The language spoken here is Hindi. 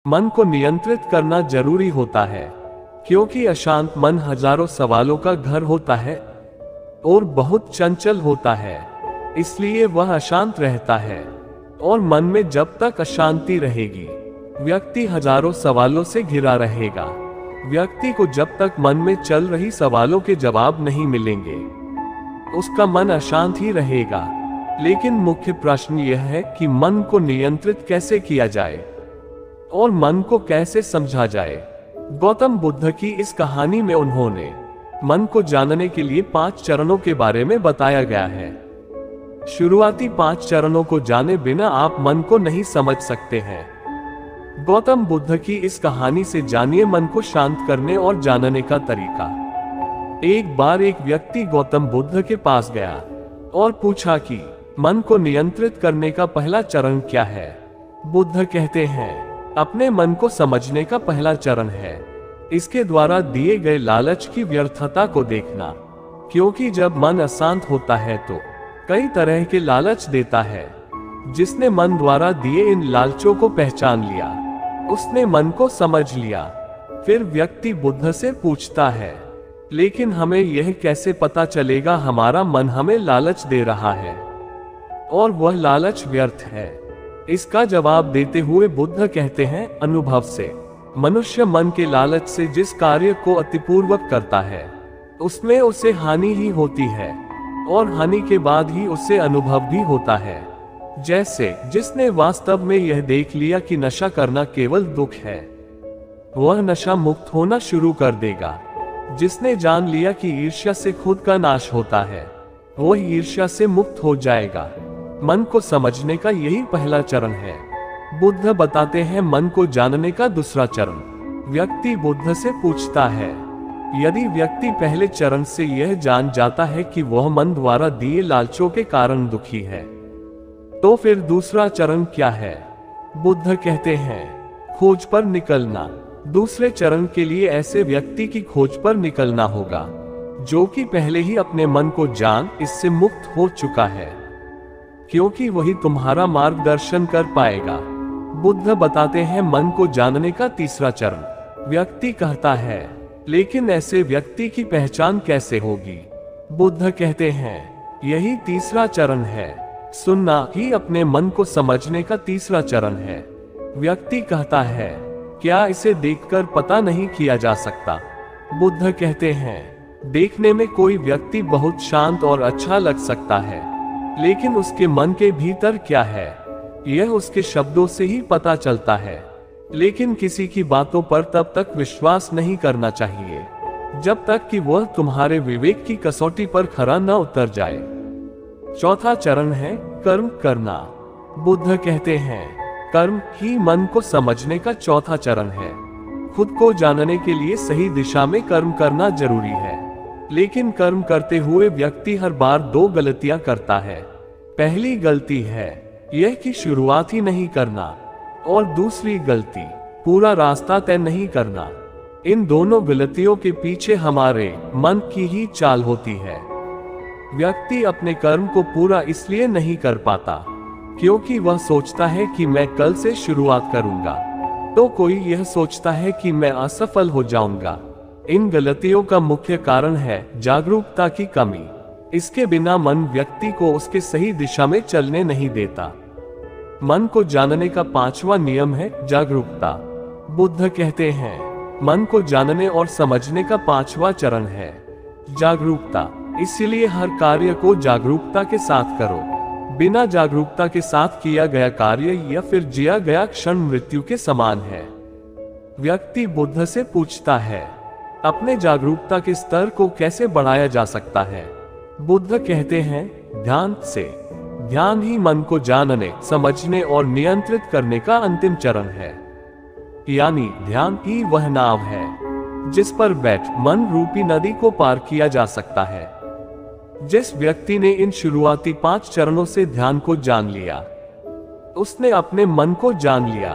मन को नियंत्रित करना जरूरी होता है, क्योंकि अशांत मन हजारों सवालों का घर होता है और बहुत चंचल होता है, इसलिए वह अशांत रहता है। और मन में जब तक अशांति रहेगी, व्यक्ति हजारों सवालों से घिरा रहेगा। व्यक्ति को जब तक मन में चल रही सवालों के जवाब नहीं मिलेंगे, उसका मन अशांत ही रहेगा। लेकिन मुख्य प्रश्न यह है कि मन को नियंत्रित कैसे किया जाए और मन को कैसे समझा जाए। गौतम बुद्ध की इस कहानी में उन्होंने मन को जानने के लिए 5 चरणों के बारे में बताया गया है। शुरुआती 5 चरणों को जाने बिना आप मन को नहीं समझ सकते हैं। गौतम बुद्ध की इस कहानी से जानिए मन को शांत करने और जानने का तरीका। एक बार एक व्यक्ति गौतम बुद्ध के पास गया और पूछा कि मन को नियंत्रित करने का पहला चरण क्या है। बुद्ध कहते हैं, अपने मन को समझने का पहला चरण है इसके द्वारा दिए गए लालच की व्यर्थता को देखना, क्योंकि जब मन अशांत होता है तो कई तरह के लालच देता है। जिसने मन द्वारा दिए इन लालचों को पहचान लिया, उसने मन को समझ लिया। फिर व्यक्ति बुद्ध से पूछता है, लेकिन हमें यह कैसे पता चलेगा हमारा मन हमें लालच दे रहा है और वह लालच व्यर्थ है। इसका जवाब देते हुए बुद्ध कहते हैं, अनुभव से। मनुष्य मन के लालच से जिस कार्य को अतिपूर्वक करता है, उसमें उसे हानि ही होती है और हानि के बाद ही उसे अनुभव भी होता है। जैसे जिसने वास्तव में यह देख लिया कि नशा करना केवल दुख है, वह नशा मुक्त होना शुरू कर देगा। जिसने जान लिया कि ईर्ष्या से खुद का नाश होता है, वह ईर्ष्या से मुक्त हो जाएगा। मन को समझने का यही पहला चरण है। बुद्ध बताते हैं मन को जानने का दूसरा चरण। व्यक्ति बुद्ध से पूछता है, यदि व्यक्ति पहले चरण से यह जान जाता है कि वह मन द्वारा दिए लालचों के कारण दुखी है, तो फिर दूसरा चरण क्या है। बुद्ध कहते हैं, खोज पर निकलना। दूसरे चरण के लिए ऐसे व्यक्ति की खोज पर निकलना होगा जो कि पहले ही अपने मन को जान इससे मुक्त हो चुका है, क्योंकि वही तुम्हारा मार्गदर्शन कर पाएगा। बुद्ध बताते हैं मन को जानने का तीसरा चरण। व्यक्ति कहता है, लेकिन ऐसे व्यक्ति की पहचान कैसे होगी। बुद्ध कहते हैं, यही तीसरा चरण है। सुनना ही अपने मन को समझने का तीसरा चरण है। व्यक्ति कहता है, क्या इसे देखकर पता नहीं किया जा सकता। बुद्ध कहते हैं, देखने में कोई व्यक्ति बहुत शांत और अच्छा लग सकता है, लेकिन उसके मन के भीतर क्या है, यह उसके शब्दों से ही पता चलता है। लेकिन किसी की बातों पर तब तक विश्वास नहीं करना चाहिए जब तक कि वह तुम्हारे विवेक की कसौटी पर खरा न उतर जाए। चौथा चरण है कर्म करना। बुद्ध कहते हैं, कर्म ही मन को समझने का चौथा चरण है। खुद को जानने के लिए सही दिशा में कर्म करना जरूरी है, लेकिन कर्म करते हुए व्यक्ति हर बार 2 गलतियां करता है। पहली गलती है यह कि शुरुआत ही नहीं करना, और दूसरी गलती पूरा रास्ता तय नहीं करना। इन दोनों गलतियों के पीछे हमारे मन की ही चाल होती है। व्यक्ति अपने कर्म को पूरा इसलिए नहीं कर पाता क्योंकि वह सोचता है कि मैं कल से शुरुआत करूंगा, तो कोई यह सोचता है कि मैं असफल हो जाऊंगा। इन गलतियों का मुख्य कारण है जागरूकता की कमी। इसके बिना मन व्यक्ति को उसके सही दिशा में चलने नहीं देता। मन को जानने का 5वां नियम है जागरूकता। बुद्ध कहते हैं, मन को जानने और समझने का 5वां चरण है जागरूकता। इसलिए हर कार्य को जागरूकता के साथ करो। बिना जागरूकता के साथ किया गया कार्य या फिर जिया गया क्षण मृत्यु के समान है। व्यक्ति बुद्ध से पूछता है, अपने जागरूकता के स्तर को कैसे बढ़ाया जा सकता है। बुद्ध कहते हैं, ध्यान से। ध्यान ही मन को जानने, समझने और नियंत्रित करने का अंतिम चरण है। यानी ध्यान ही वह नाव है जिस पर बैठ मन रूपी नदी को पार किया जा सकता है। जिस व्यक्ति ने इन शुरुआती 5 चरणों से ध्यान को जान लिया, उसने अपने मन को जान लिया।